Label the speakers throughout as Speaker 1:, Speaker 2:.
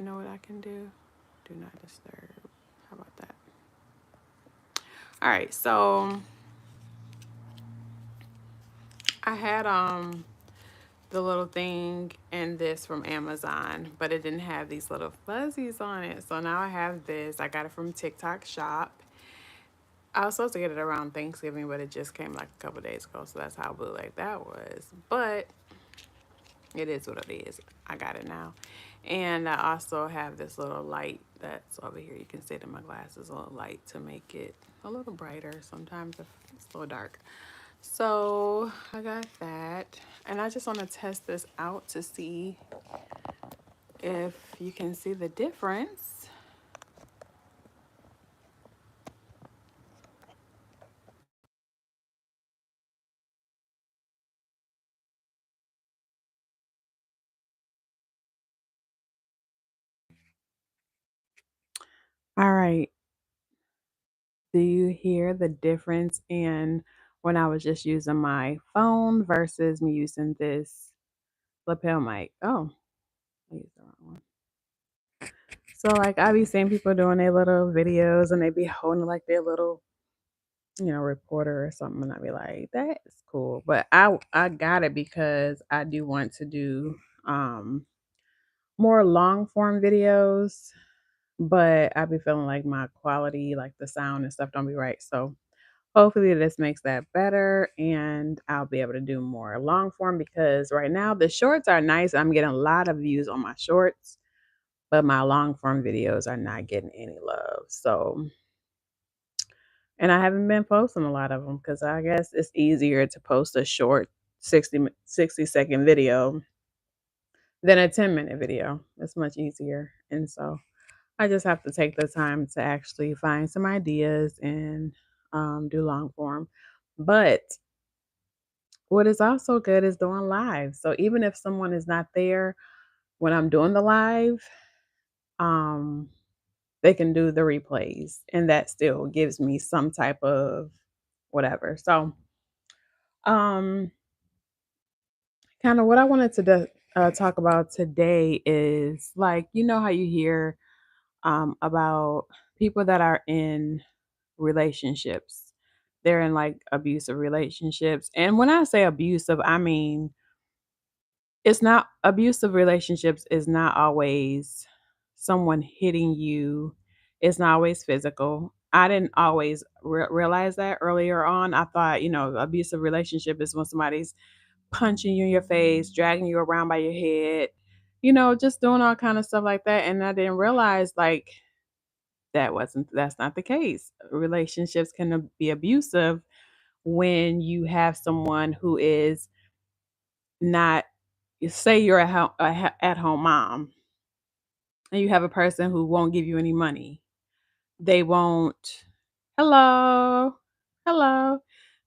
Speaker 1: You know what I can do? Do not disturb. How about that? All right, so I had the little thing in this from Amazon, but it didn't have these little fuzzies on it. So now I have this. I got it from TikTok Shop. I was supposed to get it around Thanksgiving, but it just came like a couple days ago. So that's how bootleg that was. But it is what it is. I got it now. And I also have this little light that's over here. You can see it in my glasses, a little light to make it a little brighter. Sometimes if it's a little dark. So I got that. And I just want to test this out to see if you can see the difference. All right. Do you hear the difference in when I was just using my phone versus me using this lapel mic? Oh, I used the wrong one. So like I be seeing people doing their little videos and they be holding like their little, reporter or something, and I be like, that's cool. But I got it because I do want to do um more long form videos, but I be feeling like my quality, like the sound and stuff don't be right. So hopefully this makes that better and I'll be able to do more long form because right now the shorts are nice. I'm getting a lot of views on my shorts, but my long form videos are not getting any love. So, and I haven't been posting a lot of them because I guess it's easier to post a short 60-second video than a 10-minute video. It's much easier. And so I just have to take the time to actually find some ideas and do long form. But what is also good is doing live. So even if someone is not there when I'm doing the live, um, they can do the replays, and that still gives me some type of whatever. So, um, kind of what I wanted to talk about today is like you know how you hear about people that are in relationships. They're in like abusive relationships, and when I say abusive, I mean it's not abusive relationships is not always someone hitting you. It's not always physical. I didn't always realize that earlier on. I thought, abusive relationship is when somebody's punching you in your face, dragging you around by your head, just doing all kind of stuff like that. And I didn't realize like that's not the case. Relationships can be abusive when you have someone who is not say you're at home mom and you have a person who won't give you any money. They won't hello, hello.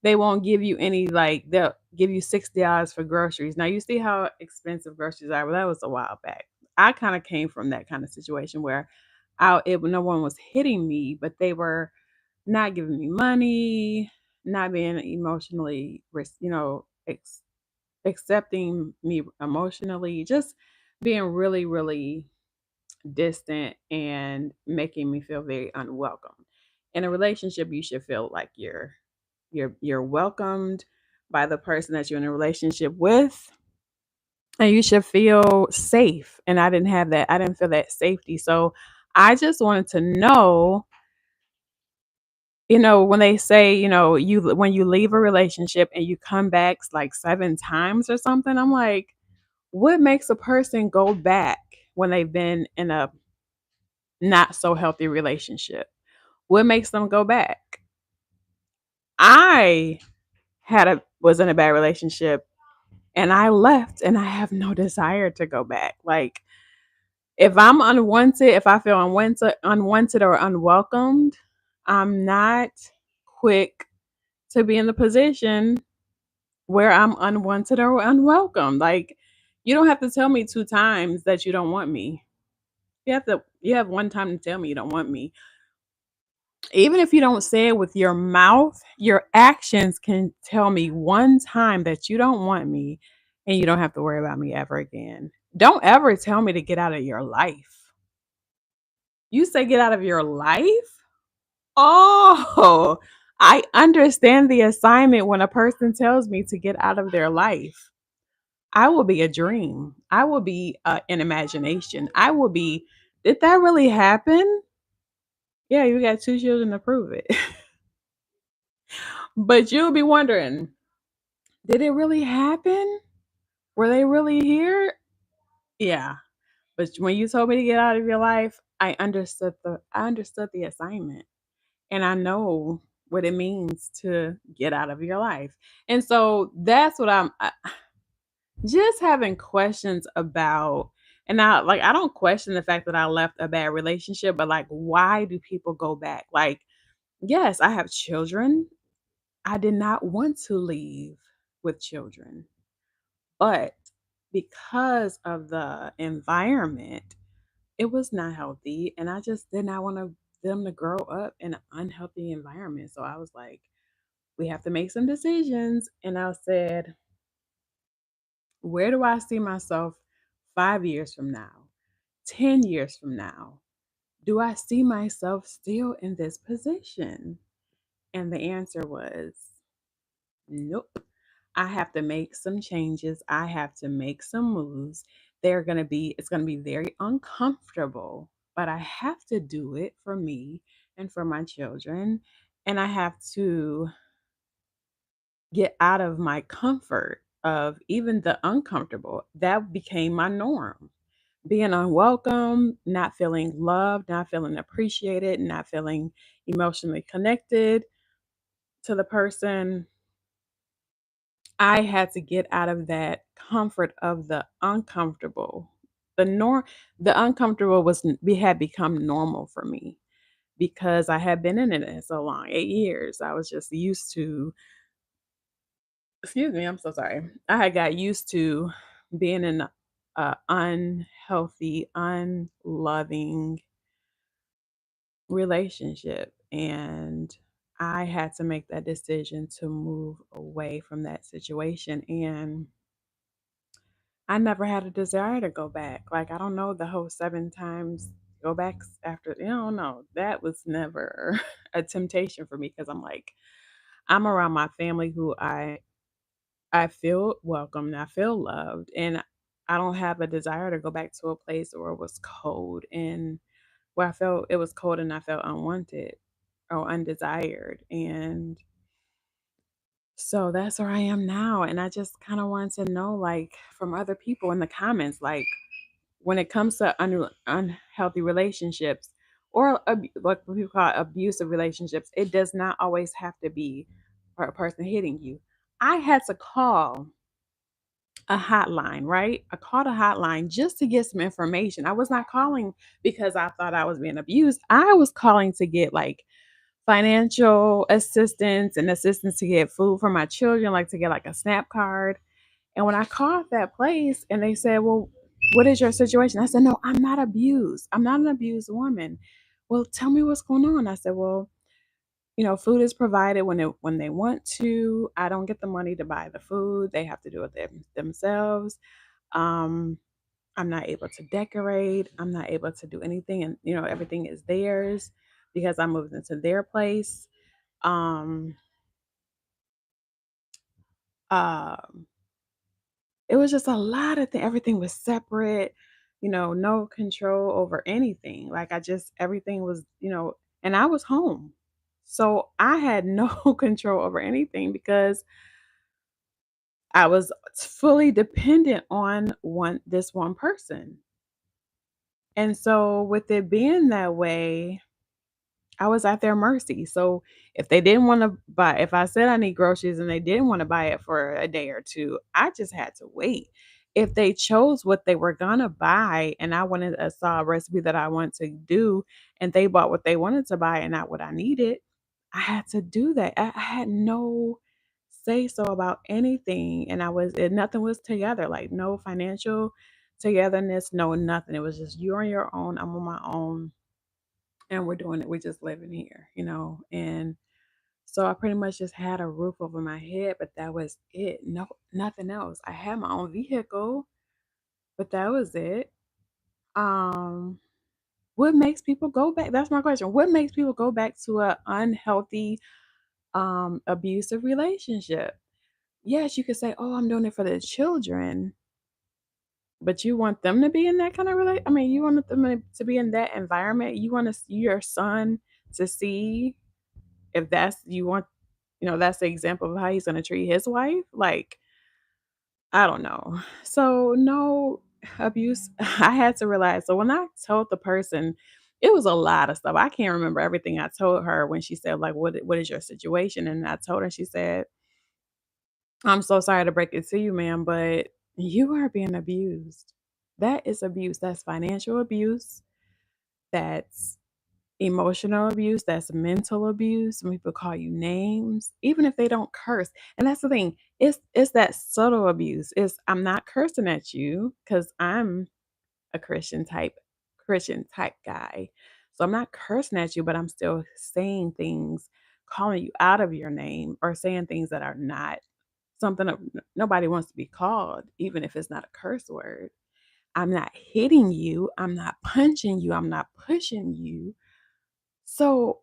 Speaker 1: They won't give you any like they'll give you $60 for groceries. Now you see how expensive groceries are. Well, that was a while back. I kind of came from that kind of situation where no one was hitting me, but they were not giving me money, not being emotionally, accepting me emotionally, just being really, really distant and making me feel very unwelcome. In a relationship, you should feel like you're welcomed by the person that you're in a relationship with, and you should feel safe. And I didn't have that. I didn't feel that safety. So I just wanted to know, when they say, you when you leave a relationship and you come back like 7 times or something, I'm like, what makes a person go back when they've been in a not so healthy relationship? What makes them go back? I was in a bad relationship and I left and I have no desire to go back. Like if I'm unwanted, if I feel unwanted or unwelcomed, I'm not quick to be in the position where I'm unwanted or unwelcome. Like you don't have to tell me 2 times that you don't want me. You have one time to tell me you don't want me. Even if you don't say it with your mouth, your actions can tell me one time that you don't want me and you don't have to worry about me ever again. Don't ever tell me to get out of your life. You say get out of your life? Oh, I understand the assignment when a person tells me to get out of their life. I will be a dream. I will be an imagination. I will be, did that really happen? Yeah, you got 2 children to prove it. But you'll be wondering, did it really happen? Were they really here? Yeah. But when you told me to get out of your life, I understood the assignment. And I know what it means to get out of your life. And so that's what just having questions about. And I don't question the fact that I left a bad relationship, but like why do people go back? Like, yes, I have children. I did not want to leave with children, but because of the environment, it was not healthy, and I just did not want them to grow up in an unhealthy environment. So I was like, we have to make some decisions. And I said, where do I see myself 5 years from now, 10 years from now? Do I see myself still in this position? And the answer was nope. I have to make some changes. I have to make some moves. It's going to be very uncomfortable, but I have to do it for me and for my children. And I have to get out of my comfort of even the uncomfortable. That became my norm. Being unwelcome, not feeling loved, not feeling appreciated, not feeling emotionally connected to the person. I had to get out of that comfort of the uncomfortable. The uncomfortable had become normal for me because I had been in it so long, 8 years. I was just used to, excuse me, I'm so sorry. I had got used to being in a unhealthy, unloving relationship, and I had to make that decision to move away from that situation. And I never had a desire to go back. Like, I don't know the whole 7 times go backs after, no. That was never a temptation for me because I'm like, I'm around my family who I feel welcome and I feel loved, and I don't have a desire to go back to a place where it was cold and where I felt it was cold and I felt unwanted or undesired. And so that's where I am now. And I just kind of want to know, like, from other people in the comments, like, when it comes to unhealthy relationships or what people call abusive relationships, it does not always have to be for a person hitting you. I had to call a hotline, right? I called a hotline just to get some information. I was not calling because I thought I was being abused. I was calling to get like financial assistance and assistance to get food for my children, like to get like a SNAP card. And when I called that place and they said, well, what is your situation? I said, no, I'm not abused. I'm not an abused woman. Well, tell me what's going on. I said, well, food is provided when they want to. I don't get the money to buy the food. They have to do it themselves. Um, I'm not able to decorate. I'm not able to do anything, and everything is theirs because I moved into their place. Um, um, it was just a lot of things. Everything was separate. No control over anything. Like I just everything was, and I was home, so I had no control over anything because I was fully dependent on one person. And so with it being that way, I was at their mercy. So if they didn't want to buy, if I said I need groceries and they didn't want to buy it for a day or two, I just had to wait. If they chose what they were gonna buy and I saw a recipe that I wanted to do and they bought what they wanted to buy and not what I needed, I had to do that. I had no say so about anything. And nothing was together, like no financial togetherness, no nothing. It was just you're on your own, I'm on my own, and we're doing it. We're just living here. And so I pretty much just had a roof over my head, but that was it. No, nothing else. I had my own vehicle, but that was it. Um, What makes people go back? That's my question. What makes people go back to a unhealthy, abusive relationship? Yes, you could say, "Oh, I'm doing it for the children," but you want them to be in that kind of I mean, you want them to be in that environment. You want to see your son to see if that's you want, that's the example of how he's gonna treat his wife. Like, I don't know. So no abuse. I had to realize. So when I told the person, it was a lot of stuff. I can't remember everything I told her when she said, like, what is your situation? And I told her, she said, I'm so sorry to break it to you, ma'am, but you are being abused. That is abuse. That's financial abuse. That's emotional abuse. That's mental abuse. When people call you names, even if they don't curse. And that's the thing. It's that subtle abuse. It's I'm not cursing at you because I'm a Christian type guy. So I'm not cursing at you, but I'm still saying things, calling you out of your name or saying things that are not something that nobody wants to be called, even if it's not a curse word. I'm not hitting you. I'm not punching you. I'm not pushing you. So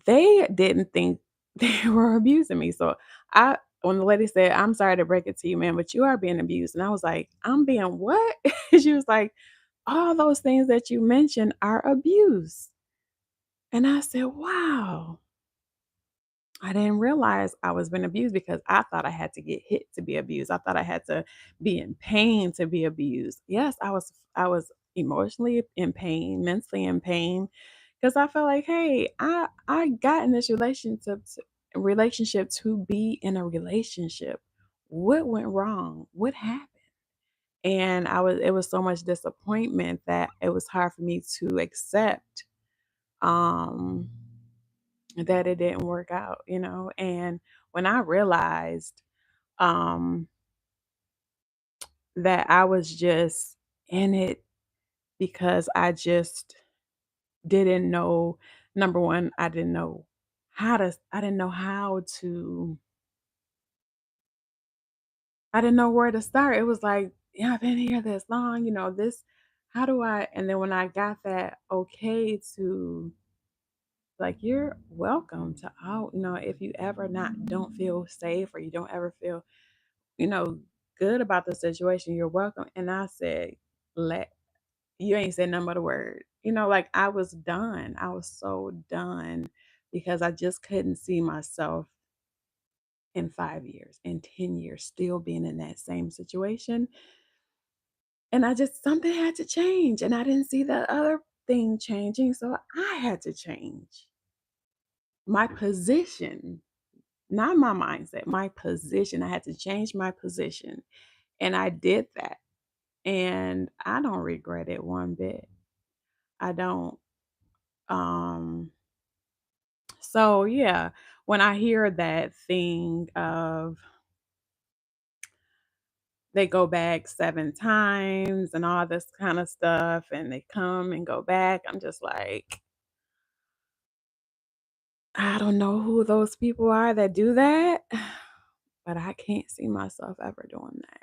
Speaker 1: they didn't think they were abusing me. So when the lady said, I'm sorry to break it to you, man, but you are being abused. And I was like, I'm being what? She was like, all those things that you mentioned are abuse. And I said, wow. I didn't realize I was being abused because I thought I had to get hit to be abused. I thought I had to be in pain to be abused. Yes, I was emotionally in pain, mentally in pain because I felt like, hey, I got in this relationship to be in a relationship. What went wrong? What happened? And it was so much disappointment that it was hard for me to accept um that it didn't work out. And when I realized um that I was just in it because didn't know number one, I didn't know how to I didn't know where to start. It was like, yeah, I've been here this long, this how do I and then when I got that okay to like you're welcome to out, if you ever not don't feel safe or you don't ever feel you know, good about the situation, you're welcome. And I said, let you ain't said nothing but a word. Like I was done. I was so done because I just couldn't see myself in 5 years, in 10 years, still being in that same situation. And I just something had to change. And I didn't see the other thing changing. So I had to change my position, not my mindset, my position. I had to change my position. And I did that. And I don't regret it one bit. I don't. Um, so yeah, when I hear that thing of they go back 7 times and all this kind of stuff and they come and go back, I'm just like, I don't know who those people are that do that, but I can't see myself ever doing that.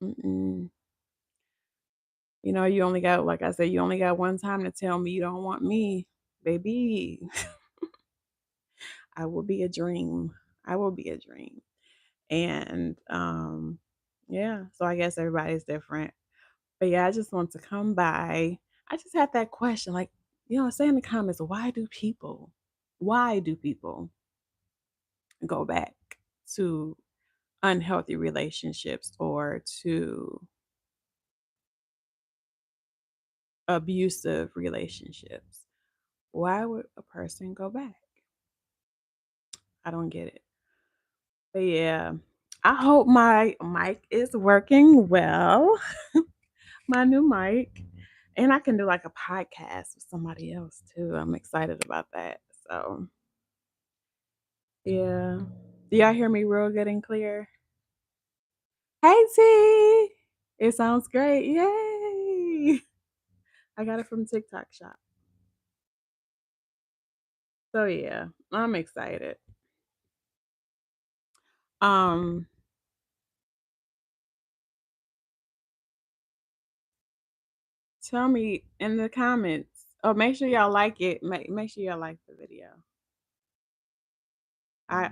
Speaker 1: Mm-mm. You only got, like I said, you only got one time to tell me you don't want me, baby. I will be a dream. I will be a dream. And yeah, so I guess everybody's different. But yeah, I just want to come by. I just had that question like, say in the comments, why do people go back to unhealthy relationships or to abusive relationships? Why would a person go back? I don't get it. But yeah, I hope my mic is working well. My new mic. And I can do like a podcast with somebody else too. I'm excited about that. So, yeah. Do y'all hear me real good and clear? Hey T! It sounds great. Yay! I got it from TikTok shop. So yeah, I'm excited. Um Tell me in the comments. Oh, make sure y'all like it. Make sure y'all like the video. I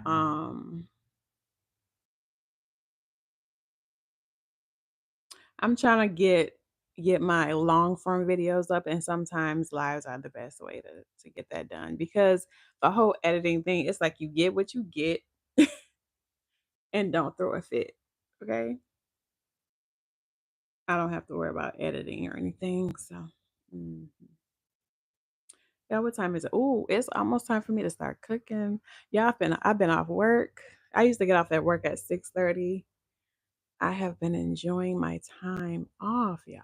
Speaker 1: I'm trying to get my long form videos up, and sometimes lives are the best way to get that done because the whole editing thing, it's like you get what you get and don't throw a fit. Okay? I don't have to worry about editing or anything. So mhm. Yeah, what time is it? Oh, it's almost time for me to start cooking. Yeah, I've been off work. I used to get off at work at 6:30. I have been enjoying my time off, y'all.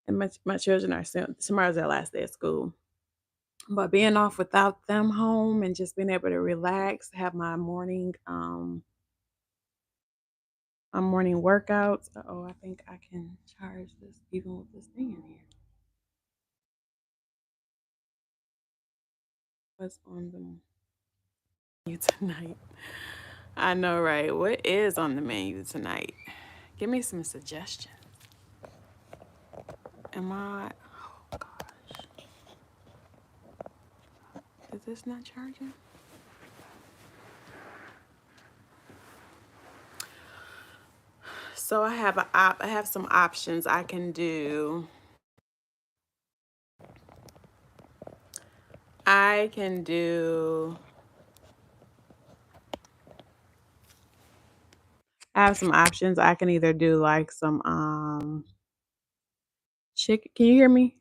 Speaker 1: And my children are still tomorrow's their last day of school. But being off without them home and just being able to relax, have my morning workouts. Oh, I think I can charge this even with this thing in here. What's on the menu tonight? I know, right? What is on the menu tonight? Give me some suggestions. Am I? Oh gosh, is this not charging? So I have some options I can do. I can do. I have some options. I can either do like some chicken. Can you hear me?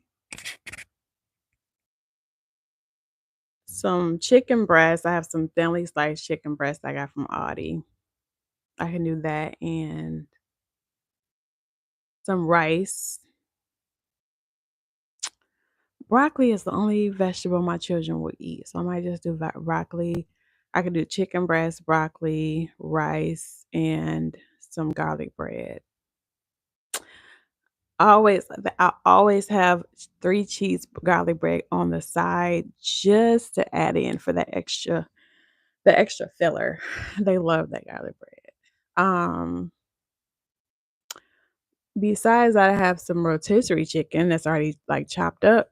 Speaker 1: Some chicken breast. I have some thinly sliced chicken breast I got from Audi. I can do that and some rice. Broccoli is the only vegetable my children will eat, so I might just do broccoli. I could do chicken breast, broccoli, rice, and some garlic bread. I always have 3 cheese garlic bread on the side just to add in for the extra filler. They love that garlic bread. Besides that, I have some rotisserie chicken that's already, like, chopped up,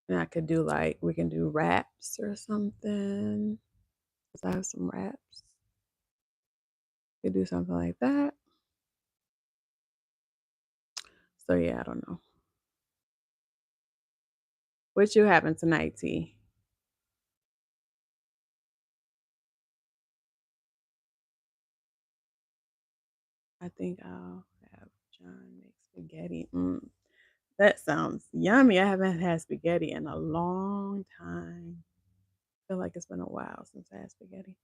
Speaker 1: and I could do, like we can do wraps or something. 'Cause I have some wraps. Could do something like that. So, yeah, I don't know. What you having tonight, T? I think I'll have John make spaghetti. That sounds yummy. I haven't had spaghetti in a long time. Feel like it's been a while since I had spaghetti.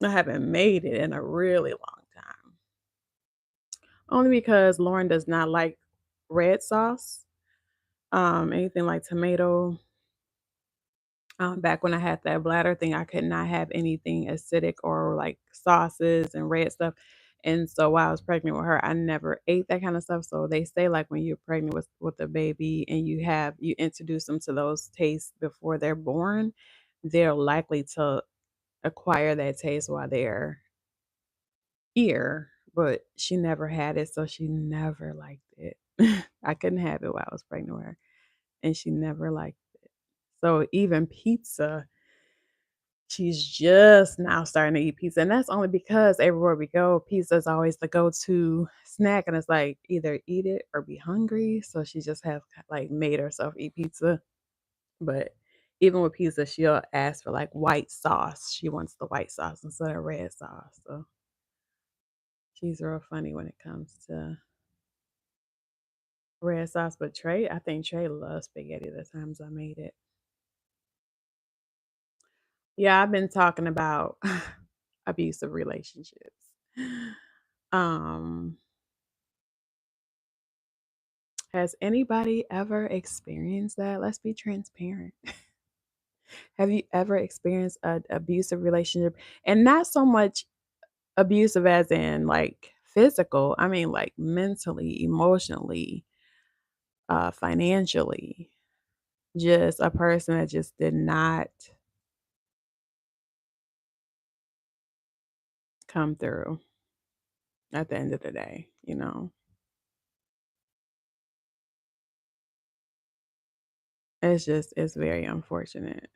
Speaker 1: I haven't made it in a really long time. Only because Lauren does not like red sauce. Anything like tomato. Back when I had that bladder thing, I could not have anything acidic or like sauces and red stuff. And so while I was pregnant with her, I never ate that kind of stuff. So they say like when you're pregnant with a baby and you introduce them to those tastes before they're born, they're likely to acquire that taste while they're here. But she never had it, so she never liked it. I couldn't have it while I was pregnant with her, and she never liked it. So even pizza, she's just now starting to eat pizza, and that's only because everywhere we go, pizza is always the go-to snack, and it's like either eat it or be hungry. So she just have like made herself eat pizza. But even with pizza, she'll ask for like white sauce. She wants the white sauce instead of red sauce. So she's real funny when it comes to red sauce. But I think Trey loves spaghetti the times I made it. Yeah, I've been talking about abusive relationships. Um, has anybody ever experienced that? Let's be transparent. Have you ever experienced an abusive relationship? And not so much abusive as in like physical, I mean like mentally, emotionally, financially. Just a person that just did not come through. at the end of the day, it's very unfortunate.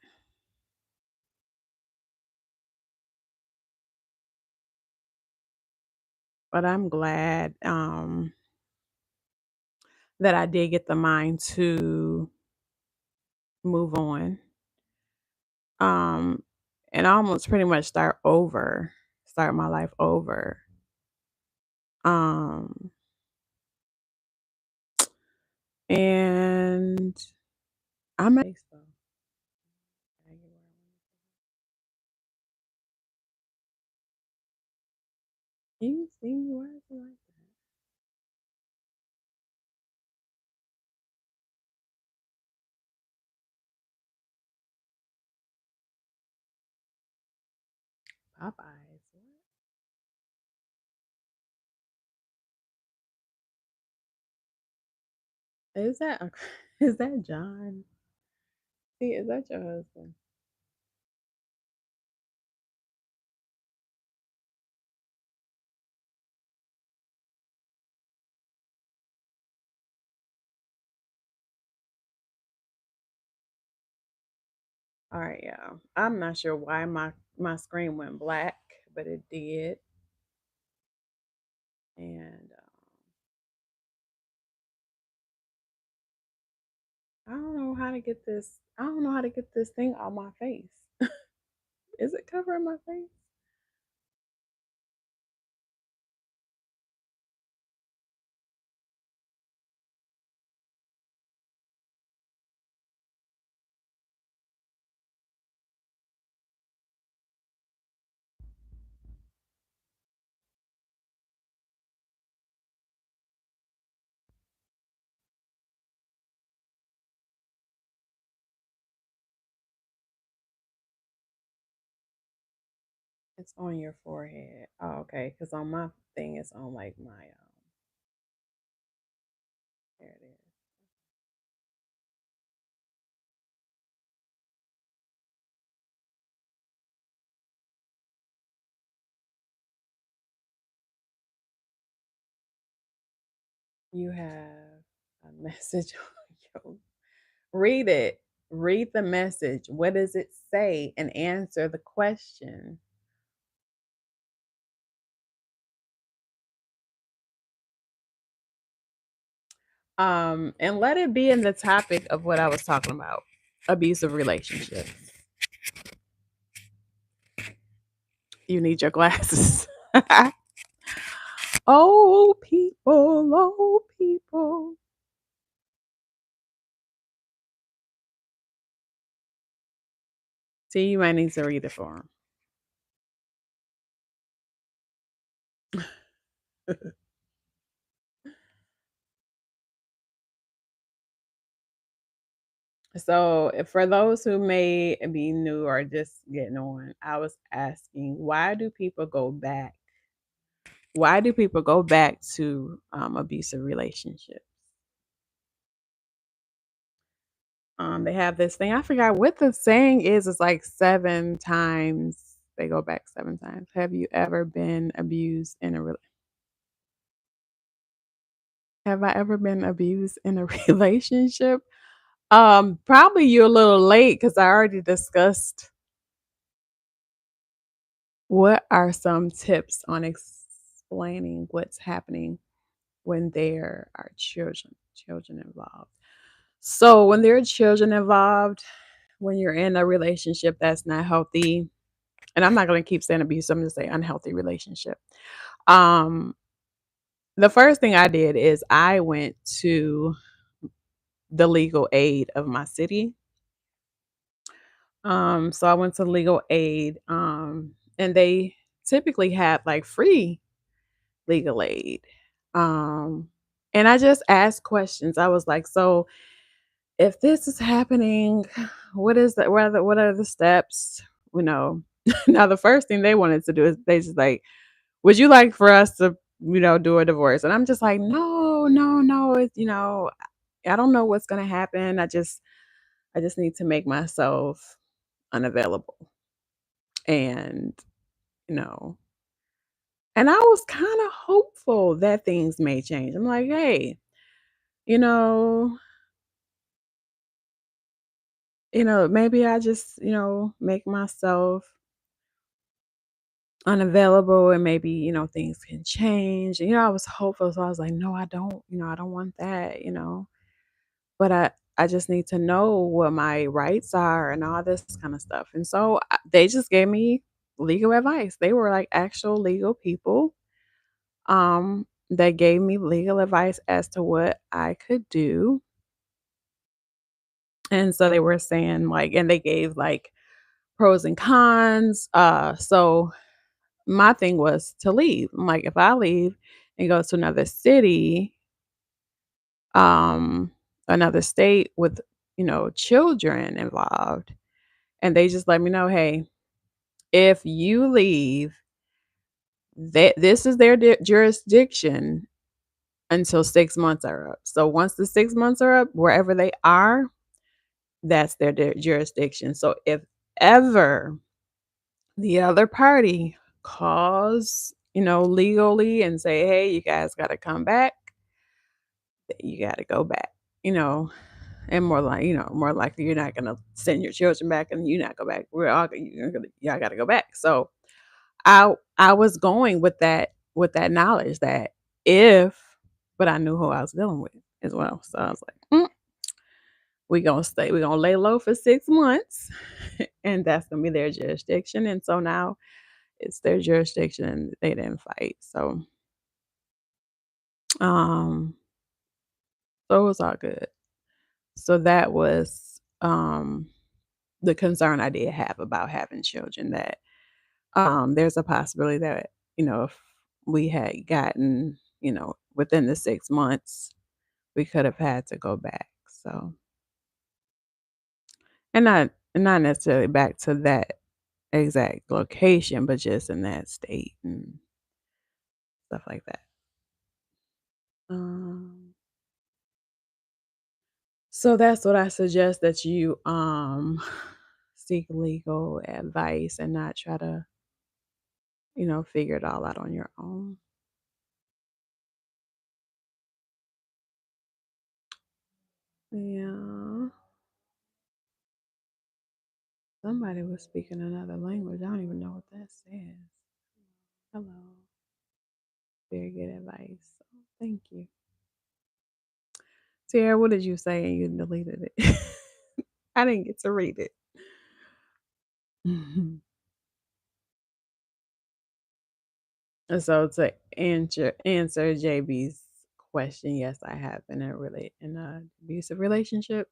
Speaker 1: But I'm glad that I did get the mind to move on. Um and almost pretty much start my life over. Um and I'm at you see why is it like that? Popeyes. What? Is that is that John? See, is that your husband? All right, yeah. I'm not sure why my screen went black, but it did. And I don't know how to get this. I don't know how to get this thing on my face. Is it covering my face? It's on your forehead. Oh, okay. Because on my thing, it's on like my there it is. You have a message on your. Read it. Read the message. What does it say? And answer the question. And let it be in the topic of what I was talking about, abusive relationships. You need your glasses. Oh, people, oh, people. See, you might need to read it for them. So, for those who may be new or just getting on, I was asking, why do people go back? Why do people go back to abusive relationships? They have this thing. I forgot what the saying is. It's like 7 times they go back 7 times. Have you ever been abused in a Have I ever been abused in a relationship? Probably you're a little late because I already discussed what are some tips on explaining what's happening when there are children involved. So when there are children involved, when you're in a relationship that's not healthy, and I'm not going to keep saying abuse, I'm going to say unhealthy relationship. Um, the first thing I did is I went to the legal aid of my city. So I went to legal aid, and they typically have like free legal aid. Um, and I just asked questions. I was like, so if this is happening, what are the steps? You know, now the first thing they wanted to do is they just like, would you like for us to, do a divorce? And I'm just like, no, no, no. It's, I don't know what's gonna happen. I just need to make myself unavailable. And, you know, And I was kinda hopeful that things may change. I'm like, "Hey, you know maybe I just, make myself unavailable and maybe, things can change." I was hopeful, so I was like, "No, I don't, I don't want that. But I just need to know what my rights are and all this kind of stuff." And so they just gave me legal advice. They were like actual legal people that gave me legal advice as to what I could do. And so they were saying like and they gave like pros and cons. So my thing was to leave. I'm like, if I leave and go to another city, um, another state with, children involved, and they just let me know, hey, if you leave, this is their jurisdiction until 6 months are up. So once the 6 months are up, wherever they are, that's their jurisdiction. So if ever the other party calls, legally and say, "Hey, you guys gotta come back," you gotta go back, you know, and more likely you're not gonna send your children back and you not go back. We're all y'all gotta go back. So I was going with that knowledge that if but I knew who I was dealing with as well. So I was like, we're gonna lay low for 6 months and that's gonna be their jurisdiction. And so now it's their jurisdiction and they didn't fight. Um, so it was all good. So that was the concern I did have about having children that there's a possibility that, if we had gotten, within the 6 months, we could have had to go back. So and not necessarily back to that exact location, but just in that state and stuff like that. Um So that's what I suggest that you seek legal advice and not try to, figure it all out on your own. Yeah. Somebody was speaking another language. I don't even know what that says. Hello. Very good advice. Thank you. Tara, what did you say and you deleted it? I didn't get to read it. And so to answer JB's question, yes, I have been in a abusive relationship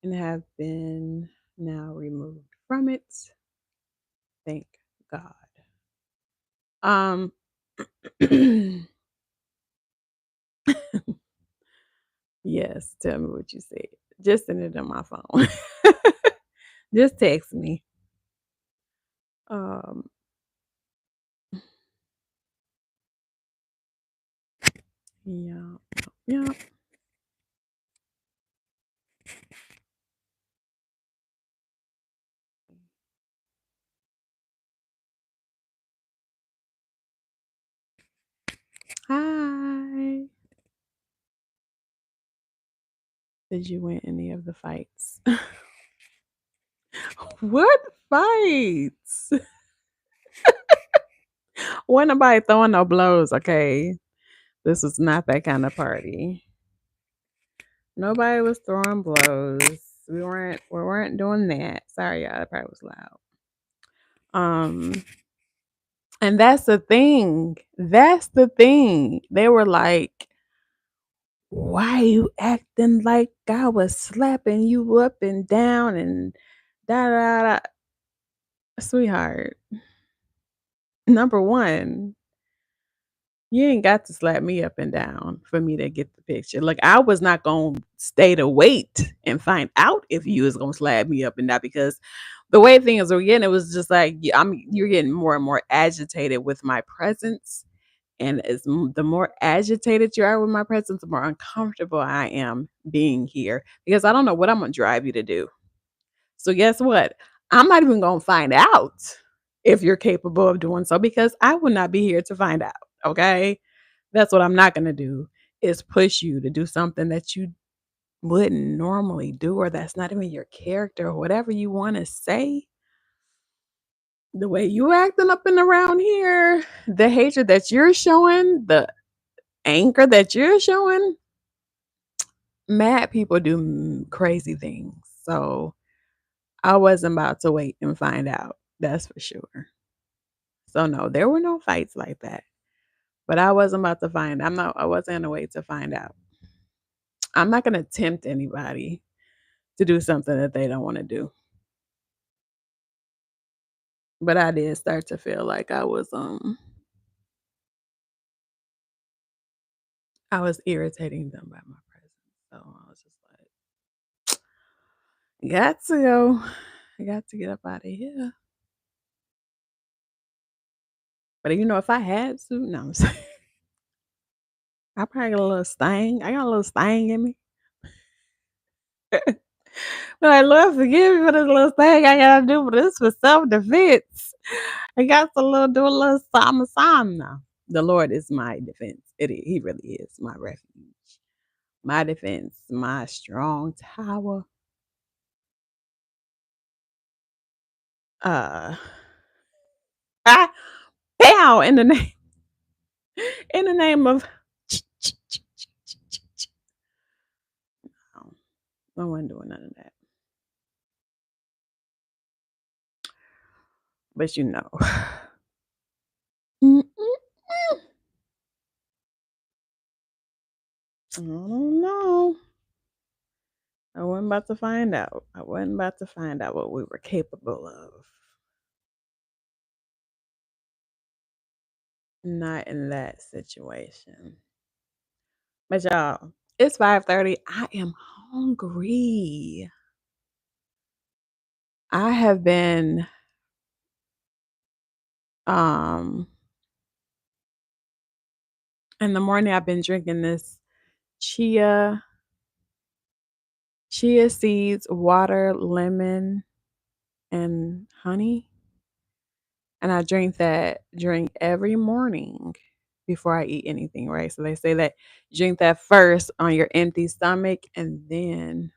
Speaker 1: and have been now removed from it. Thank God. Um yes, tell me what you said. Just send it on my phone. Just text me. Um yeah. Yeah. Hi. Did you win any of the fights? What fights? Wasn't nobody throwing no blows, okay? This was not that kind of party. Nobody was throwing blows. We weren't doing that. Sorry, y'all, that part was loud. Um, and that's the thing. That's the thing. They were like, "Why you acting like I was slapping you up and down and da da da?" Sweetheart, number one, you ain't got to slap me up and down for me to get the picture. Like I was not gonna stay to wait and find out if you was gonna slap me up and down because the way things were getting, it was just like you're getting more and more agitated with my presence, and the more agitated you are with my presence, the more uncomfortable I am being here because I don't know what I'm gonna drive you to do. So guess what? I'm not even gonna find out. if you're capable of doing so, because I will not be here to find out, okay? That's what I'm not gonna do, is push you to do something that you wouldn't normally do or that's not even your character or whatever you wanna say. The way you acting up and around here, the hatred that you're showing, the anger that you're showing, mad people do crazy things. So I wasn't about to wait and find out. That's for sure. So no, there were no fights like that. But I wasn't about to find I wasn't gonna wait to find out. I'm not gonna tempt anybody to do something that they don't want to do. But I did start to feel like I was irritating them by my presence. So I was just like, got to go. I got to get up out of here. But if I had to, no, I'm saying I probably got a little sting. I got a little sting in me. But I Lord forgive me for this little thing I gotta do, but this for self-defense. I got to do a little something, something now. The Lord is my defense. He really is my refuge, my defense, my strong tower. Uh, I bow in the name of. No, I wasn't doing none of that. But Mm, mm, mm. I don't know. I wasn't about to find out. I wasn't about to find out what we were capable of. Not in that situation. But y'all, it's 5:30. I am hungry. I have been um in the morning I've been drinking this chia chia seeds, water, lemon, and honey. And I drink that drink every morning before I eat anything, right? So they say that you drink that first on your empty stomach and then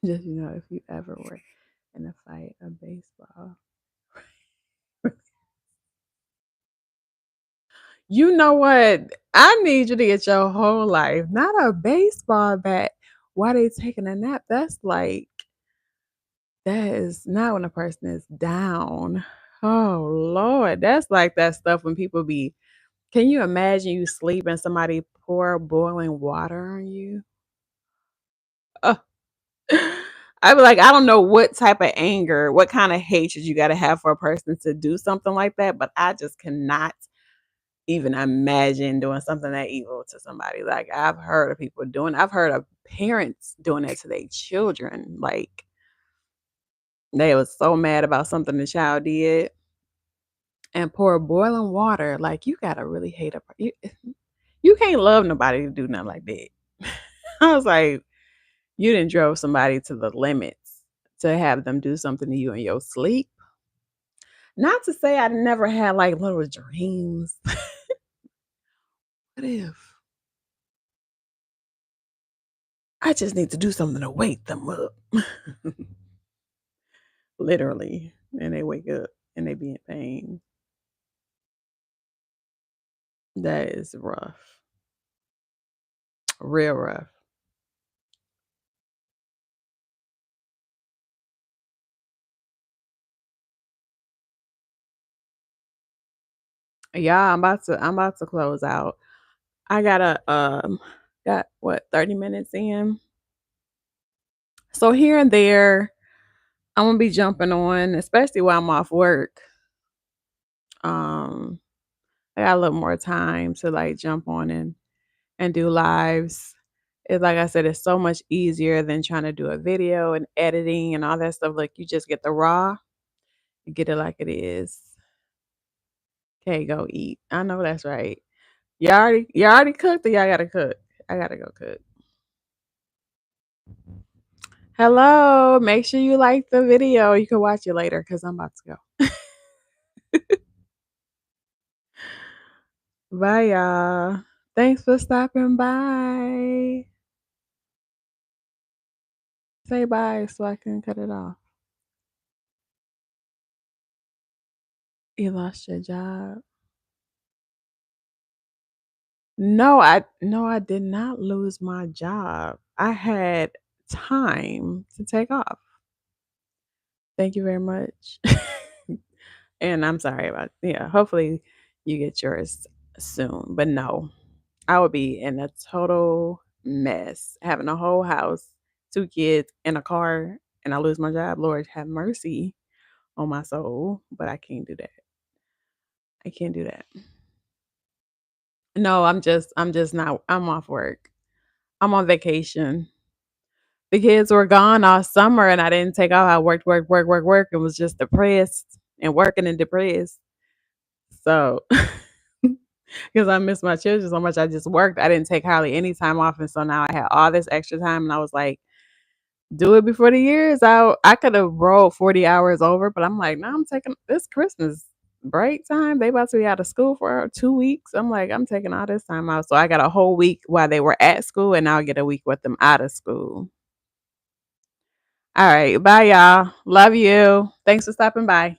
Speaker 1: just if you ever were in a fight of baseball. You know what? I need you to get your whole life, not a baseball bat. Why they taking a nap? That is not when a person is down. Oh Lord, that's like that stuff when people be. Can you imagine you sleep and somebody pour boiling water on you? Oh. I be like, I don't know what type of anger, what kind of hatred you got to have for a person to do something like that, but I just cannot even imagine doing something that evil to somebody. Like I've heard of parents doing that to their children. Like they was so mad about something the child did and pour boiling water. Like you gotta really hate you can't love nobody to do nothing like that. I was like, you didn't drove somebody to the limits to have them do something to you in your sleep. Not to say I never had like little dreams. What if I just need to do something to wake them up? Literally. And they wake up and they be in pain. That is rough. Real rough. Yeah, I'm about to close out. I got what, 30 minutes in. So here and there, I'm gonna be jumping on, especially while I'm off work. Um, I got a little more time to like jump on and do lives. It's like I said, it's so much easier than trying to do a video and editing and all that stuff. Like you just get the raw, you get it like it is. Okay, go eat. I know that's right. You already cooked or y'all gotta cook? I gotta go cook. Hello, make sure you like the video. You can watch it later because I'm about to go. Bye, y'all. Thanks for stopping by. Say bye so I can cut it off. You lost your job. No, I did not lose my job. I had time to take off. Thank you very much. And I'm sorry about yeah, hopefully you get yours soon. But no, I would be in a total mess, having a whole house, 2 kids, and a car, and I lose my job. Lord have mercy on my soul, but I can't do that. I can't do that. No, I'm just not I'm off work. I'm on vacation. The kids were gone all summer and I didn't take off. I worked, work, work, work, work, and was just depressed and working and depressed. So, because I miss my children so much, I just worked. I didn't take hardly any time off, and so now I had all this extra time, and I was like, "Do it before the year is out." I could have rolled 40 hours over, but I'm like, "No, I'm taking this Christmas break time. They about to be out of school for 2 weeks." I'm like, "I'm taking all this time out." So I got a whole week while they were at school, and now I get a week with them out of school. All right, bye, y'all. Love you. Thanks for stopping by.